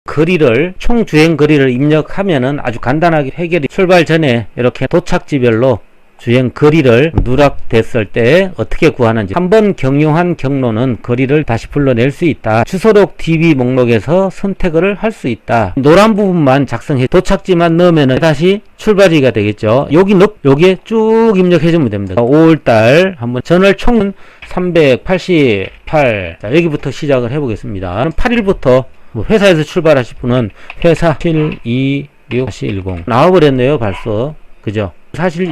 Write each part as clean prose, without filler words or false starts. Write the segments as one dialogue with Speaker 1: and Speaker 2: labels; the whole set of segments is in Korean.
Speaker 1: 거리를 총 주행 거리를 입력하면은 아주 간단하게 해결이 출발 전에 이렇게 도착지별로 주행 거리를 누락됐을 때 어떻게 구하는지 한번 경유한 경로는 거리를 다시 불러낼 수 있다. 주소록 DB 목록에서 선택을 할 수 있다. 노란 부분만 작성해 도착지만 넣으면 다시 출발지가 되겠죠. 여기에 쭉 입력해주면 됩니다. 5월달 한번 전월 총은 388. 자, 여기부터 시작을 해보겠습니다. 8일부터 회사에서 출발하실 분은 회사 726-10 나와버렸네요. 벌써. 그죠?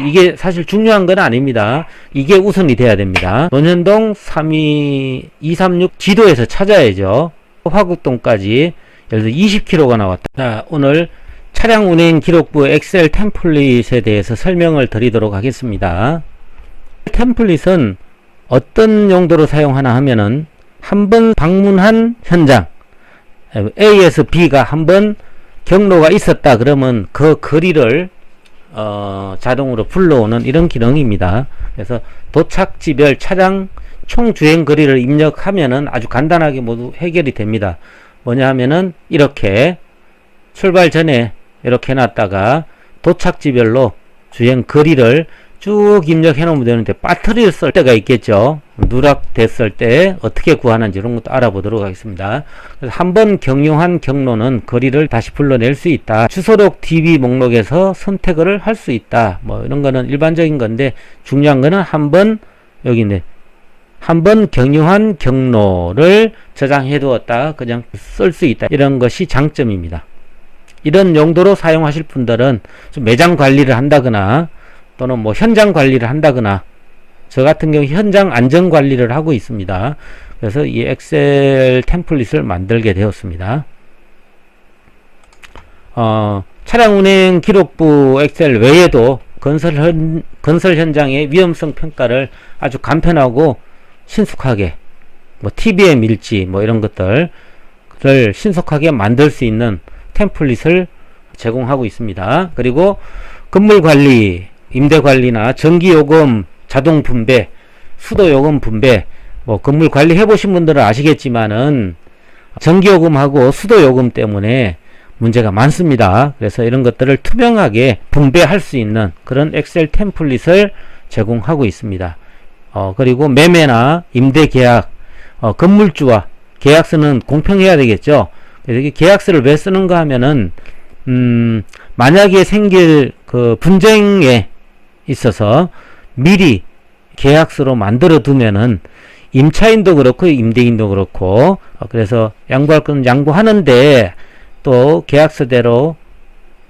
Speaker 1: 이게 사실 중요한 건 아닙니다. 이게 우선이 돼야 됩니다. 논현동 236 지도에서 찾아야죠. 화곡동까지 예를 들어 20km가 나왔다. 자, 오늘 차량 운행 기록부 엑셀 템플릿에 대해서 설명을 드리도록 하겠습니다. 템플릿은 어떤 용도로 사용하나 하면은 한번 방문한 현장 A에서 B가 한번 경로가 있었다 그러면 그 거리를 자동으로 불러오는 이런 기능입니다. 그래서 도착지별 차량 총 주행 거리를 입력하면은 아주 간단하게 모두 해결이 됩니다. 뭐냐 하면은 이렇게 출발 전에 이렇게 해놨다가 도착지별로 주행 거리를 쭉 입력해 놓으면 되는데 배터리를 쓸 때가 있겠죠. 누락됐을 때 어떻게 구하는지 이런 것도 알아보도록 하겠습니다. 한번 경유한 경로는 거리를 다시 불러낼 수 있다. 주소록 DB 목록에서 선택을 할 수 있다. 뭐 이런 거는 일반적인 건데 중요한 거는 여기 있네. 한번 경유한 경로를 저장해 두었다. 그냥 쓸 수 있다. 이런 것이 장점입니다. 이런 용도로 사용하실 분들은 좀 매장 관리를 한다거나 또는 뭐 현장 관리를 한다거나 저 같은 경우 현장 안전 관리를 하고 있습니다. 그래서 이 엑셀 템플릿을 만들게 되었습니다. 차량 운행 기록부 엑셀 외에도 건설 현장의 위험성 평가를 아주 간편하고 신속하게 뭐 TBM 일지 뭐 이런 것들을 신속하게 만들 수 있는 템플릿을 제공하고 있습니다. 그리고 건물 관리, 임대 관리나 전기 요금 자동 분배, 수도 요금 분배, 뭐 건물 관리 해보신 분들은 아시겠지만은 전기 요금하고 수도 요금 때문에 문제가 많습니다. 그래서 이런 것들을 투명하게 분배할 수 있는 그런 엑셀 템플릿을 제공하고 있습니다. 그리고 매매나 임대 계약, 건물주와 계약서는 공평해야 되겠죠. 그래서 이 계약서를 왜 쓰는가 하면은 만약에 생길 그 분쟁에 있어서 미리 계약서로 만들어 두면은 임차인도 그렇고 임대인도 그렇고 그래서 양보할 건 양보하는데 또 계약서대로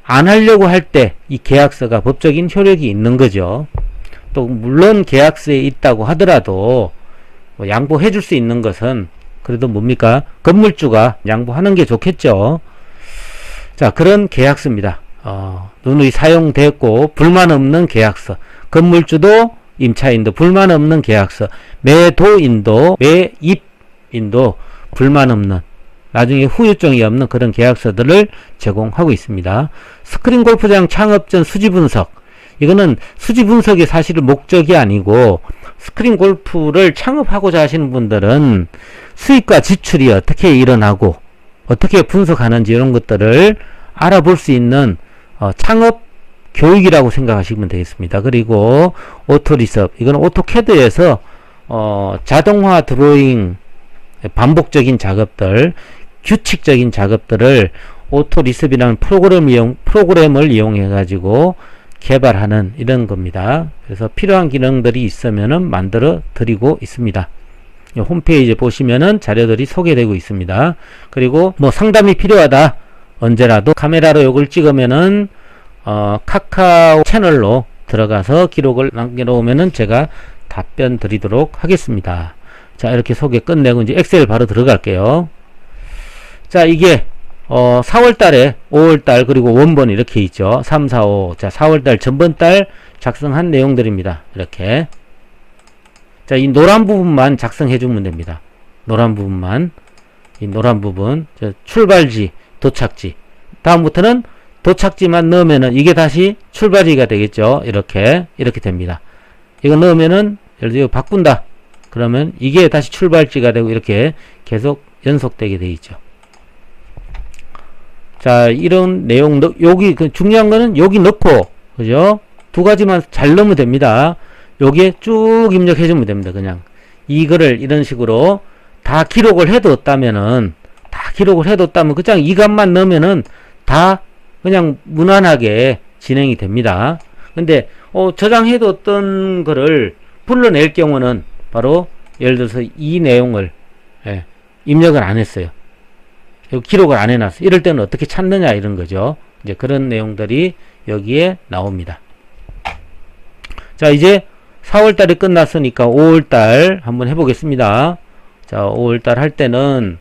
Speaker 1: 안 하려고 할 때 이 계약서가 법적인 효력이 있는 거죠. 또 물론 계약서에 있다고 하더라도 뭐 양보해 줄 수 있는 것은 그래도 뭡니까? 건물주가 양보하는 게 좋겠죠. 자, 그런 계약서입니다. 누누이 사용됐고 불만 없는 계약서. 건물주도 임차인도 불만 없는 계약서. 매도인도 매입인도 불만 없는 나중에 후유증이 없는 그런 계약서들을 제공하고 있습니다. 스크린 골프장 창업 전 수지 분석. 이거는 수지 분석이 사실은 목적이 아니고 스크린 골프를 창업하고자 하시는 분들은 수익과 지출이 어떻게 일어나고 어떻게 분석하는지 이런 것들을 알아볼 수 있는 창업 교육이라고 생각하시면 되겠습니다. 그리고 오토리섭, 이건 오토캐드에서 자동화 드로잉 반복적인 작업들, 규칙적인 작업들을 오토리섭이라는 프로그램을 이용해 가지고 개발하는 이런 겁니다. 그래서 필요한 기능들이 있으면은 만들어 드리고 있습니다. 홈페이지 보시면은 자료들이 소개되고 있습니다. 그리고 뭐 상담이 필요하다 언제라도 카메라로 요걸 찍으면은 카카오 채널로 들어가서 기록을 남겨놓으면은 제가 답변 드리도록 하겠습니다. 자, 이렇게 소개 끝내고 이제 엑셀 바로 들어갈게요. 자, 이게 4월달에 5월달 그리고 원본 이렇게 있죠. 3, 4, 5. 자, 4월달 전번달 작성한 내용들입니다. 이렇게. 자, 이 노란 부분만 작성해 주면 됩니다. 노란 부분만. 이 노란 부분. 출발지, 도착지. 다음부터는 도착지만 넣으면은 이게 다시 출발지가 되겠죠. 이렇게 됩니다. 이거 넣으면은 예를 들어 바꾼다. 그러면 이게 다시 출발지가 되고 이렇게 계속 연속되게 되어 있죠. 자, 이런 내용, 여기, 중요한 거는 여기 넣고, 그죠? 두 가지만 잘 넣으면 됩니다. 여기에 쭉 입력해주면 됩니다. 그냥. 이거를 이런 식으로 다 기록을 해뒀다면, 그냥 이 값만 넣으면은 다 그냥 무난하게 진행이 됩니다. 근데, 저장해뒀던 거를 불러낼 경우는 바로, 예를 들어서 이 내용을, 입력을 안 했어요. 기록을 안 해놨어. 이럴 때는 어떻게 찾느냐, 이런 거죠. 이제 그런 내용들이 여기에 나옵니다. 자, 이제 4월달이 끝났으니까 5월달 한번 해보겠습니다. 자, 5월달 할 때는,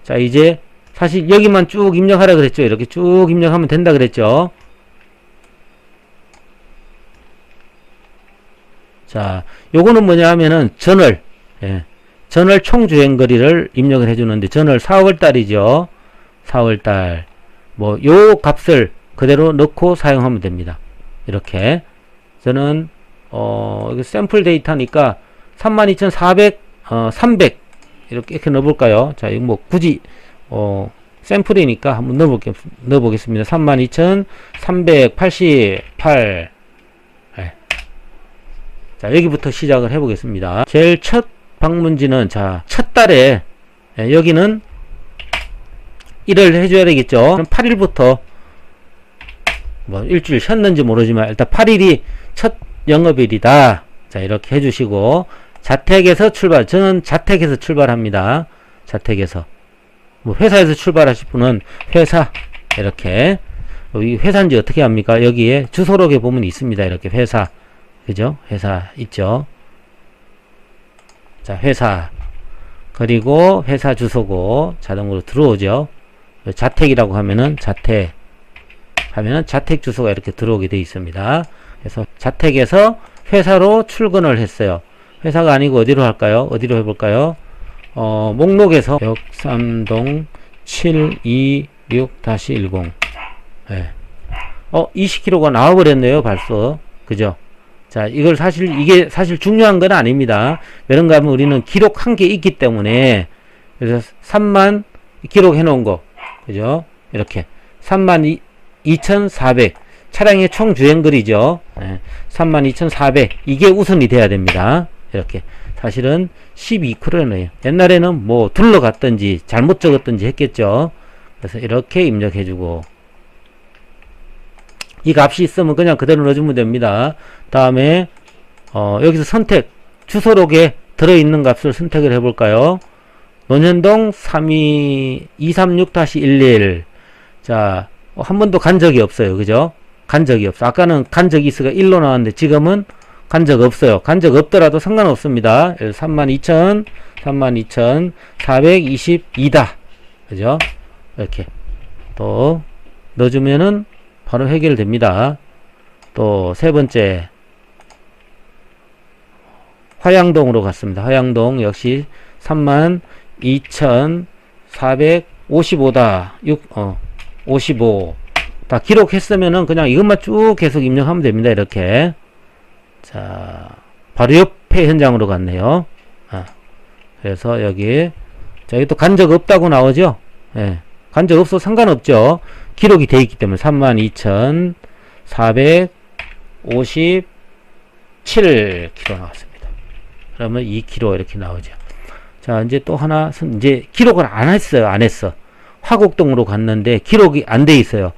Speaker 1: 자, 이제 사실 여기만 쭉 입력하라 그랬죠. 이렇게 쭉 입력하면 된다 그랬죠. 자, 요거는 뭐냐 하면은 전월, 전월 총주행거리를 입력을 해주는데, 전월 4월달이죠. 4월달. 뭐, 요 값을 그대로 넣고 사용하면 됩니다. 이렇게. 저는, 이거 샘플 데이터니까 32,400, 300. 이렇게 넣어볼까요? 자, 이거 뭐, 굳이, 샘플이니까 한번 넣어보겠습니다. 32,388. 자, 여기부터 시작을 해보겠습니다. 제일 첫 방문지는, 자, 첫 달에, 여기는 1을 해줘야 되겠죠. 그럼 8일부터, 뭐, 일주일 쉬었는지 모르지만, 일단 8일이 첫 영업일이다. 자, 이렇게 해주시고, 자택에서 출발. 저는 자택에서 출발합니다. 자택에서. 뭐, 회사에서 출발하실 분은 회사, 이렇게. 이 회사인지 어떻게 합니까? 여기에 주소록에 보면 있습니다. 이렇게 회사. 그죠? 회사 있죠. 자, 회사. 그리고 회사 주소고 자동으로 들어오죠. 자택이라고 하면은 자택 주소가 이렇게 들어오게 되어 있습니다. 그래서 자택에서 회사로 출근을 했어요. 회사가 아니고 어디로 할까요? 어디로 해볼까요? 목록에서 역삼동 726-10. 네. 20km가 나와버렸네요, 벌써. 그죠? 자, 이게 사실 중요한 건 아닙니다. 왜런가 하면 우리는 기록한 게 있기 때문에, 그래서 3만 기록해 놓은 거. 그죠? 이렇게. 32,400. 차량의 총 주행거리죠. 32,400. 이게 우선이 돼야 됩니다. 이렇게. 사실은 12km네요. 옛날에는 뭐 둘러갔든지 잘못 적었든지 했겠죠. 그래서 이렇게 입력해주고. 이 값이 있으면 그냥 그대로 넣어주면 됩니다. 다음에 여기서 선택, 주소록에 들어있는 값을 선택을 해볼까요? 논현동 236-11. 자, 한 번도 간 적이 없어요. 그죠? 간 적이 없어. 아까는 간 적이 있어가 1로 나왔는데 지금은 간 적 없어요. 간 적 없더라도 상관없습니다. 32,422다. 그죠? 이렇게 또 넣어주면은 바로 해결됩니다. 또 세 번째 화양동으로 갔습니다. 화양동 역시 32,455다. 55. 다 기록했으면은 그냥 이것만 쭉 계속 입력하면 됩니다. 이렇게. 자, 바로 옆에 현장으로 갔네요. 그래서 여기, 자, 여기 또 간 적 없다고 나오죠? 예. 간 적 없어 상관없죠. 기록이 돼 있기 때문에 32,457km 나왔습니다. 그러면 2km 이렇게 나오죠. 자, 이제 또 하나, 이제 기록을 안 했어요. 안 했어. 화곡동으로 갔는데 기록이 안 돼 있어요.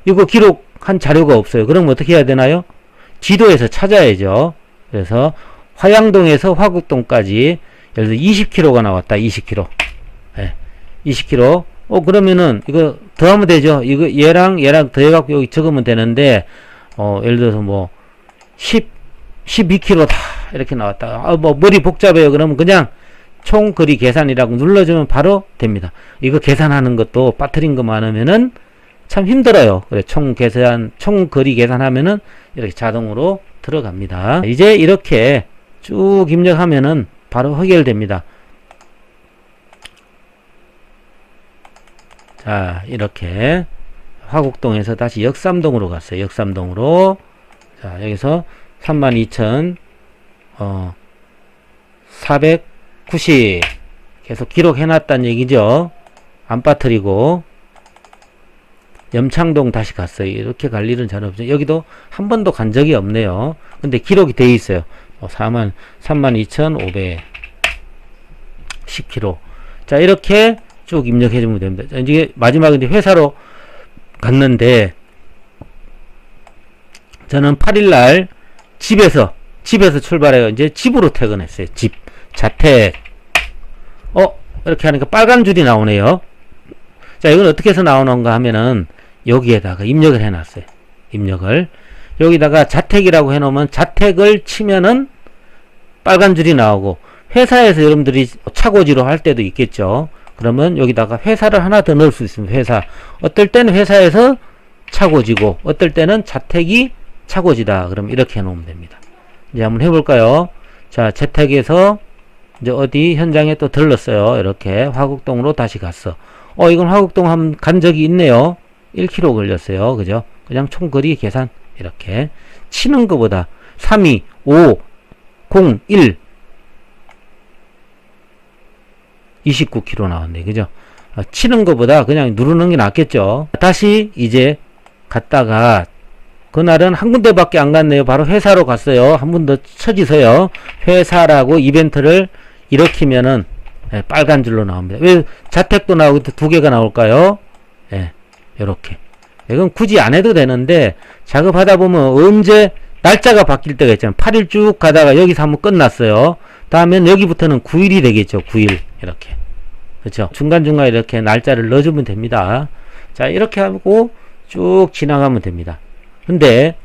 Speaker 1: 이거 기록한 자료가 없어요. 그럼 어떻게 해야 되나요? 지도에서 찾아야죠. 그래서 화양동에서 화곡동까지 예를 들어 20km가 나왔다. 20km. 네. 20km. 그러면은 이거 더하면 되죠. 이거 얘랑 더해갖고 여기 적으면 되는데 예를 들어서 뭐 12km다 이렇게 나왔다. 뭐 머리 복잡해요. 그러면 그냥 총 거리 계산이라고 눌러주면 바로 됩니다. 이거 계산하는 것도 빠뜨린 거 많으면은 참 힘들어요. 그래, 총 거리 계산하면은 이렇게 자동으로 들어갑니다. 이제 이렇게 쭉 입력하면은 바로 해결됩니다. 자, 이렇게 화곡동에서 다시 역삼동으로 갔어요. 역삼동으로. 자, 여기서 32,490 계속 기록해놨다는 얘기죠. 안 빠뜨리고 염창동 다시 갔어요. 이렇게 갈 일은 전혀 없죠. 여기도 한 번도 간 적이 없네요. 근데 기록이 돼 있어요. 32,510km. 자, 이렇게 쭉 입력해 주면 됩니다. 자, 이제 마지막에 이제 회사로 갔는데, 저는 8일날 집에서 출발해요. 이제 집으로 퇴근했어요. 자택. 이렇게 하니까 빨간 줄이 나오네요. 자, 이건 어떻게 해서 나오는가 하면은, 여기에다가 입력을 해놨어요. 입력을. 여기다가 자택이라고 해놓으면, 자택을 치면은 빨간 줄이 나오고, 회사에서 여러분들이 차고지로 할 때도 있겠죠. 그러면 여기다가 회사를 하나 더 넣을 수 있습니다. 회사. 어떨 때는 회사에서 차고지고, 어떨 때는 자택이 차고지다. 그럼 이렇게 해놓으면 됩니다. 이제 한번 해볼까요? 자, 재택에서 이제 어디 현장에 또 들렀어요. 이렇게 화곡동으로 다시 갔어. 이건 화곡동 간 적이 있네요. 1km 걸렸어요. 그죠? 그냥 총거리 계산 이렇게 치는 것보다 3, 2, 5, 0, 1 29km 나왔네. 그죠? 치는 것보다 그냥 누르는 게 낫겠죠. 다시 이제 갔다가 그날은 한 군데밖에 안 갔네요. 바로 회사로 갔어요. 한 번 더 쳐지세요. 회사라고 이벤트를 일으키면은 빨간 줄로 나옵니다. 왜 자택도 나오고 두 개가 나올까요? 요렇게. 이건 굳이 안 해도 되는데 작업하다 보면 언제 날짜가 바뀔 때가 있잖아요. 8일 쭉 가다가 여기서 한번 끝났어요. 다음엔 여기부터는 9일이 되겠죠. 9일. 이렇게. 그렇죠? 중간중간 이렇게 날짜를 넣어주면 됩니다. 자, 이렇게 하고 쭉 지나가면 됩니다. 근데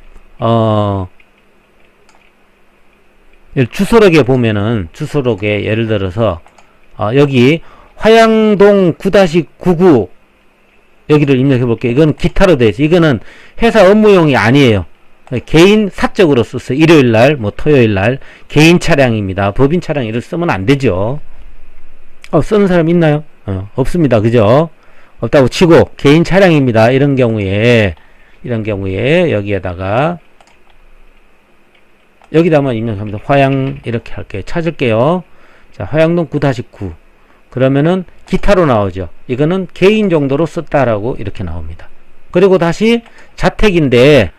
Speaker 1: 주소록에 보면은 주소록에 예를 들어서 여기 화양동 9-99 여기를 입력해 볼게요. 이건 기타로 되어 있어요. 이거는 회사 업무용이 아니에요. 개인 사적으로 썼어요. 일요일날 뭐 토요일날 개인 차량입니다. 법인 차량 이를 쓰면 안 되죠. 쓰는 사람 있나요? 없습니다. 그죠? 없다고 치고 개인 차량입니다. 이런 경우에 여기다만 입력합니다. 화양 이렇게 할게요. 찾을게요. 자, 화양동 9-9 그러면은 기타로 나오죠. 이거는 개인 정도로 썼다라고 이렇게 나옵니다. 그리고 다시 자택인데,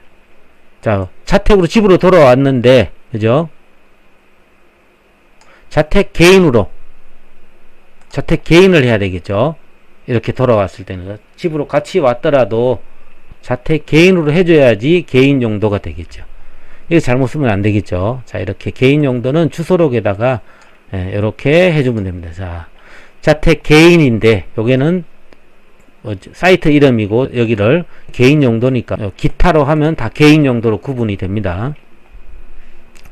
Speaker 1: 자, 자택으로 집으로 돌아왔는데, 그죠? 자택 개인을 해야 되겠죠. 이렇게 돌아왔을 때는 집으로 같이 왔더라도 자택 개인으로 해줘야지 개인 용도가 되겠죠. 이거 잘못 쓰면 안 되겠죠. 자, 이렇게 개인 용도는 주소록에다가 이렇게 해주면 됩니다. 자, 자택 개인인데 요게는 사이트 이름이고 여기를 개인 용도니까 기타로 하면 다 개인 용도로 구분이 됩니다.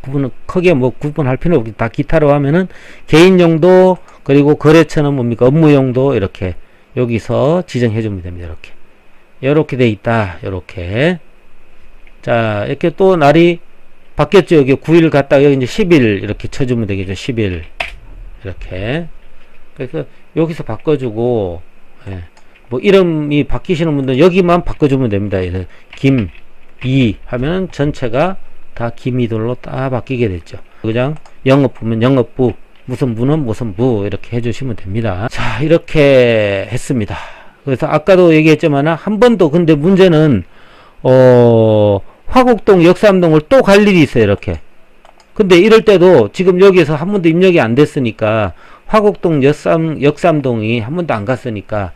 Speaker 1: 구분은 크게 뭐 구분할 필요 없고 다 기타로 하면은 개인 용도 그리고 거래처는 뭡니까 업무 용도 이렇게 여기서 지정해 주면 됩니다. 이렇게 돼 있다. 이렇게. 자, 이렇게 또 날이 바뀌었죠. 여기 9일 갔다가 여기 이제 10일 이렇게 쳐주면 되겠죠. 10일. 이렇게. 그래서 여기서 바꿔주고, 뭐 이름이 바뀌시는 분들은 여기만 바꿔주면 됩니다. 김, 이 하면 전체가 다 김이돌로 딱 바뀌게 됐죠. 그냥 영업부면 영업부, 무슨 부는 무슨 부 이렇게 해주시면 됩니다. 자, 이렇게 했습니다. 그래서 아까도 얘기했지만 한 번도 근데 문제는 화곡동 역삼동을 또 갈 일이 있어요. 이렇게. 근데 이럴 때도 지금 여기에서 한 번도 입력이 안 됐으니까 화곡동 역삼동이 한 번도 안 갔으니까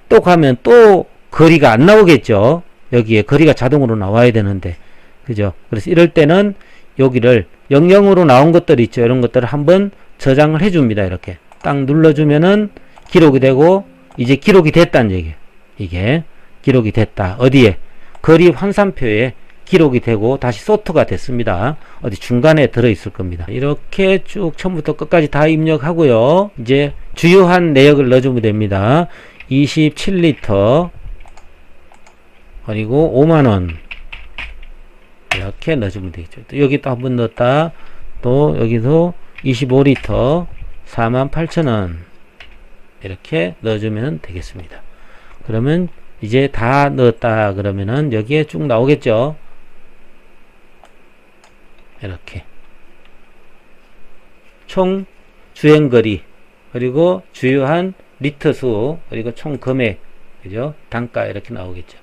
Speaker 1: 또 가면 또 거리가 안 나오겠죠. 여기에 거리가 자동으로 나와야 되는데 그죠. 그래서 이럴 때는 여기를 00으로 나온 것들 있죠. 이런 것들을 한번 저장을 해줍니다. 이렇게 딱 눌러주면은 기록이 되고 이제 기록이 됐다는 얘기예요. 이게 기록이 됐다. 어디에? 거리 환산표에 기록이 되고 다시 소트가 됐습니다. 어디 중간에 들어있을 겁니다. 이렇게 쭉 처음부터 끝까지 다 입력하고요. 이제 주요한 내역을 넣어주면 됩니다. 27리터 그리고 5만원 이렇게 넣어주면 되겠죠. 또 여기 또 한 번 넣었다. 또 여기서 25리터 48,000원 이렇게 넣어주면 되겠습니다. 그러면 이제 다 넣었다 그러면은 여기에 쭉 나오겠죠. 이렇게 총 주행거리 그리고 주요한 리터수 그리고 총 금액 그죠? 단가 이렇게 나오겠죠.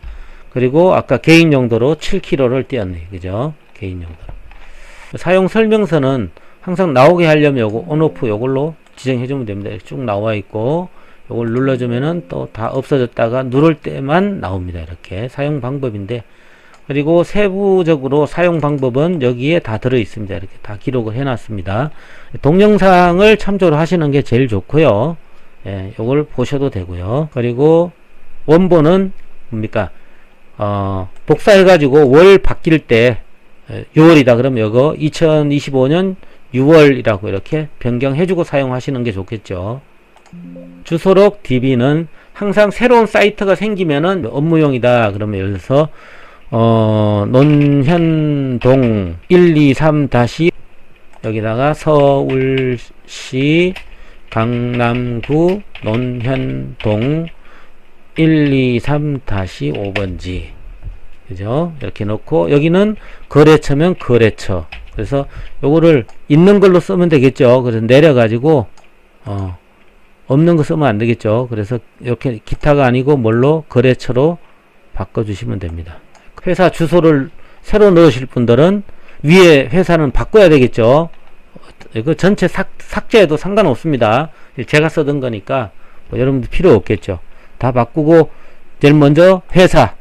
Speaker 1: 그리고 아까 개인 용도로 7km를 띄었네. 그죠? 개인 용도로. 사용 설명서는 항상 나오게 하려면 요거 온오프 요걸로 지정해 주면 됩니다. 이렇게 쭉 나와 있고 요걸 눌러주면은 또 다 없어졌다가 누를 때만 나옵니다. 이렇게 사용 방법인데, 그리고 세부적으로 사용 방법은 여기에 다 들어 있습니다. 이렇게 다 기록을 해 놨습니다. 동영상을 참조를 하시는 게 제일 좋고요. 예, 요걸 보셔도 되고요. 그리고 원본은 뭡니까? 복사해 가지고 월 바뀔 때 6월이다 그러면 이거 2025년 6월이라고 이렇게 변경해 주고 사용하시는 게 좋겠죠. 주소록 db는 항상 새로운 사이트가 생기면은 업무용이다 그러면 예를 들어서 논현동 123 다시 여기다가 서울시 강남구 논현동 123-5번지 그죠? 이렇게 놓고 여기는 거래처면 거래처. 그래서 요거를 있는 걸로 쓰면 되겠죠. 그래서 내려가지고 없는 거 쓰면 안 되겠죠. 그래서 이렇게 기타가 아니고 뭘로 거래처로 바꿔주시면 됩니다. 회사 주소를 새로 넣으실 분들은 위에 회사는 바꿔야 되겠죠. 이거 전체 삭제해도 상관없습니다. 제가 쓰던 거니까 뭐 여러분들 필요 없겠죠. 다 바꾸고 제일 먼저 회사,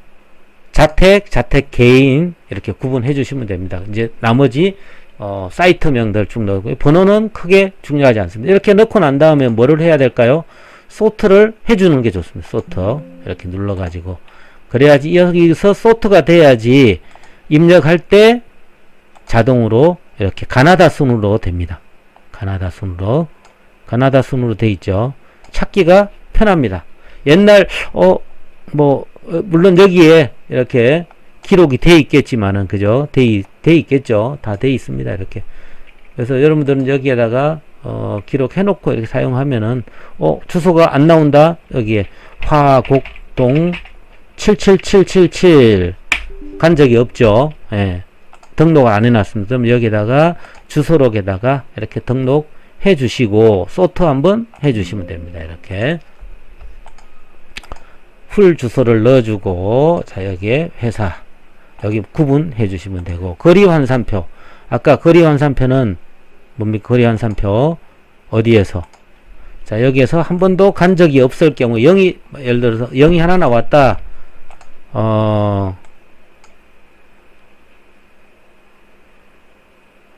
Speaker 1: 자택, 자택 개인 이렇게 구분해 주시면 됩니다. 이제 나머지 사이트명들 쭉 넣고 번호는 크게 중요하지 않습니다. 이렇게 넣고 난 다음에 뭐를 해야 될까요? 소트를 해주는 게 좋습니다. 소트 이렇게 눌러가지고 그래야지 여기서 소트가 돼야지 입력할 때 자동으로 이렇게 가나다 순으로 됩니다. 가나다 순으로 돼 있죠. 찾기가 편합니다. 옛날 물론 여기에 이렇게 기록이 돼 있겠지만은 그죠? 돼 있겠죠. 다 돼 있습니다. 이렇게. 그래서 여러분들은 여기에다가 기록해 놓고 이렇게 사용하면은 주소가 안 나온다. 여기에 화곡동 77777 간 적이 없죠. 예. 등록 안 해놨습니다. 그럼 여기다가 주소록에다가 이렇게 등록해 주시고 소트 한번 해 주시면 됩니다. 이렇게 풀 주소를 넣어주고 자 여기에 회사 여기 구분해 주시면 되고 거리 환산표 아까 거리 환산표는 뭡니까? 거리 환산표 어디에서 자 여기에서 한 번도 간 적이 없을 경우 0이 예를 들어서 0이 하나 나왔다.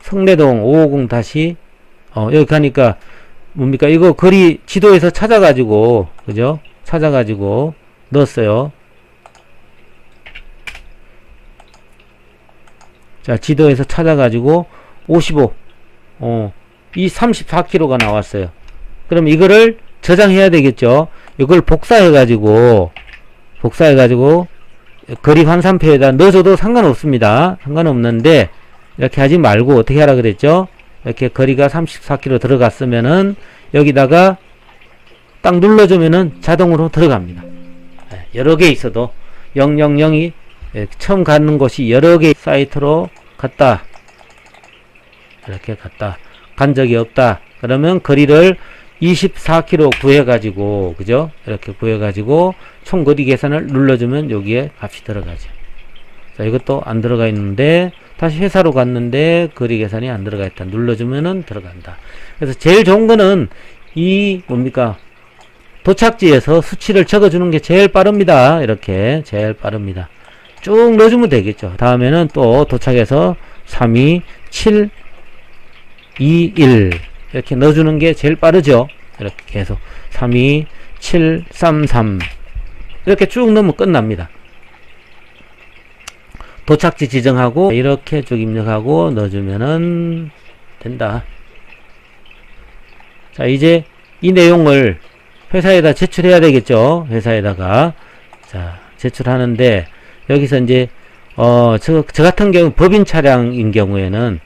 Speaker 1: 성내동 550 다시 여기 가니까 뭡니까? 이거 거리 지도에서 찾아가지고 그죠? 찾아가지고 넣었어요. 자 지도에서 찾아가지고 55 이 34km가 나왔어요. 그럼 이거를 저장해야 되겠죠. 이걸 복사해가지고 거리 환산표에다 넣어줘도 상관없습니다. 상관없는데 이렇게 하지 말고 어떻게 하라 그랬죠? 이렇게 거리가 34km 들어갔으면은 여기다가 딱 눌러주면은 자동으로 들어갑니다. 여러 개 있어도 000이 처음 가는 곳이 여러 개 사이트로 갔다. 이렇게 갔다. 간 적이 없다. 그러면 거리를 24km 구해가지고, 그죠? 이렇게 구해가지고, 총 거리 계산을 눌러주면 여기에 값이 들어가죠. 자, 이것도 안 들어가 있는데, 다시 회사로 갔는데, 거리 계산이 안 들어가 있다. 눌러주면은 들어간다. 그래서 제일 좋은 거는, 뭡니까? 도착지에서 수치를 적어주는 게 제일 빠릅니다. 이렇게, 제일 빠릅니다. 쭉 넣어주면 되겠죠. 다음에는 또 도착해서 3, 2, 7, 2, 1 이렇게 넣어주는 게 제일 빠르죠. 이렇게 계속 3, 2, 7, 3, 3 이렇게 쭉 넣으면 끝납니다. 도착지 지정하고 이렇게 쭉 입력하고 넣어주면은 된다. 자 이제 이 내용을 회사에다 제출해야 되겠죠. 회사에다가 자 제출하는데 여기서 이제 저 같은 경우 법인 차량인 경우에는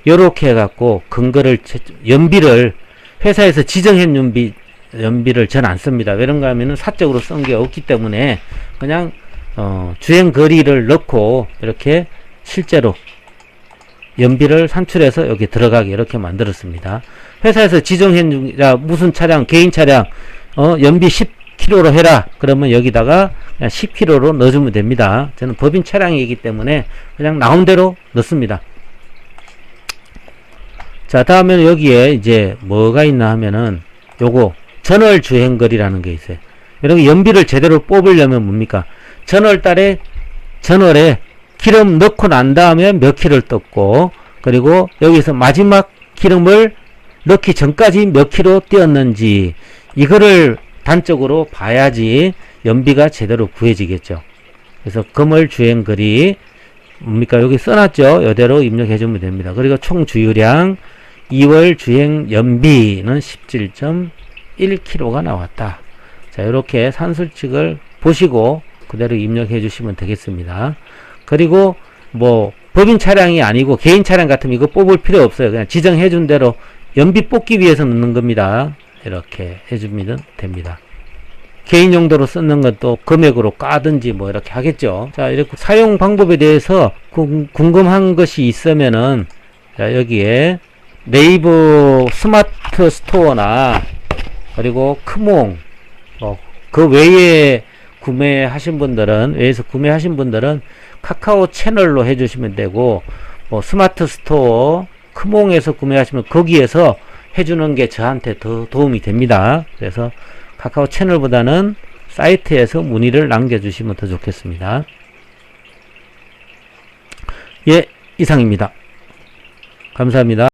Speaker 1: 요렇게 해갖고 근거를 연비를 회사에서 지정한 연비를 전 안 씁니다. 왜 그런가 하면은 사적으로 쓴 게 없기 때문에 그냥 주행 거리를 넣고 이렇게 실제로 연비를 산출해서 여기 들어가게 이렇게 만들었습니다. 회사에서 지정한 무슨 차량 개인 차량 연비 10km 10kg로 해라. 그러면 여기다가 그냥 10kg로 넣어주면 됩니다. 저는 법인 차량이기 때문에 그냥 나온 대로 넣습니다. 자, 다음에는 여기에 이제 뭐가 있나 하면은 요거 전월 주행거리라는 게 있어요. 여러분 연비를 제대로 뽑으려면 뭡니까? 전월에 기름 넣고 난 다음에 몇 킬를 떴고, 그리고 여기서 마지막 기름을 넣기 전까지 몇 킬로 뛰었는지 이거를 단적으로 봐야지 연비가 제대로 구해지겠죠. 그래서 금월 주행거리 뭡니까? 여기 써놨죠. 이대로 입력해 주면 됩니다. 그리고 총 주유량 2월 주행 연비는 17.1km가 나왔다. 자, 이렇게 산술칙을 보시고 그대로 입력해 주시면 되겠습니다. 그리고 뭐 법인 차량이 아니고 개인 차량 같으면 이거 뽑을 필요 없어요. 그냥 지정해 준 대로 연비 뽑기 위해서 넣는 겁니다. 이렇게 해주면 됩니다. 개인 용도로 쓰는 것도 금액으로 까든지 뭐 이렇게 하겠죠. 자, 이렇게 사용 방법에 대해서 궁금한 것이 있으면은, 자, 여기에 네이버 스마트 스토어나 그리고 크몽, 그 외에 외에서 구매하신 분들은 카카오 채널로 해주시면 되고, 뭐 스마트 스토어, 크몽에서 구매하시면 거기에서 해주는 게 저한테 더 도움이 됩니다. 그래서 카카오 채널보다는 사이트에서 문의를 남겨주시면 더 좋겠습니다. 예, 이상입니다. 감사합니다.